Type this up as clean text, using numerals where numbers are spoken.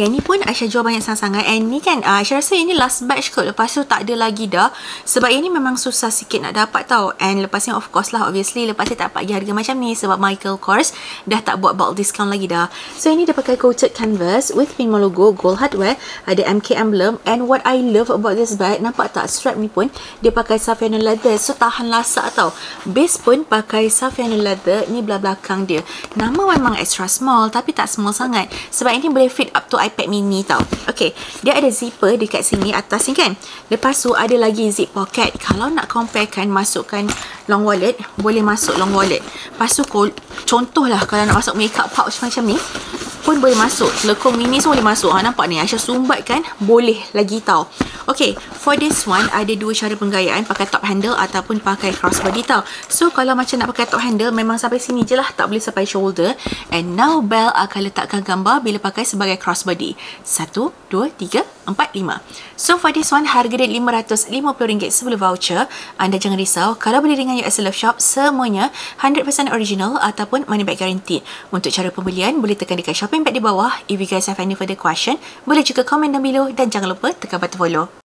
Yang ni pun Aisyah jual banyak sangat-sangat. And ni kan Aisyah rasa ini last batch kot. Lepas tu tak ada lagi dah. Sebab yang ni memang susah sikit nak dapat tau. And lepas ni of course lah, obviously lepas ni tak dapat pergi harga macam ni. Sebab Michael Kors dah tak buat bulk discount lagi dah. So ini dia pakai coated canvas with Pinmo logo, gold hardware, ada MK emblem. And what I love about this bag, nampak tak strap ni pun dia pakai Saffiano leather. So tahan lasak tau. Base pun pakai Saffiano leather. Ni belah belakang dia. Nama memang extra small tapi tak small sangat. Sebab ini boleh fit up to iPad mini tau. Okay, dia ada zipper dekat sini atas ni kan. Lepas tu ada lagi zip pocket. Kalau nak comparekan, masukkan long wallet, boleh masuk long wallet. Lepas tu contohlah kalau nak masuk makeup pouch macam ni pun boleh masuk. Lekung mini semua boleh masuk. Nampak ni Aisyah sumbat kan? Boleh lagi tau. Okay, for this one ada dua cara penggayaan, pakai top handle ataupun pakai crossbody tau. So kalau macam nak pakai top handle, memang sampai sini je lah, tak boleh sampai shoulder. And now Belle akan letakkan gambar bila pakai sebagai crossbody. 1, 2, 3, 4, 5. So for this one harga dia RM550 sebelum voucher. Anda jangan risau, kalau beli dengan US Love Shop semuanya 100% original ataupun money back guarantee. Untuk cara pembelian boleh tekan dekat shopping bag di bawah. If you guys have any further question, boleh juga komen down below dan jangan lupa tekan button follow.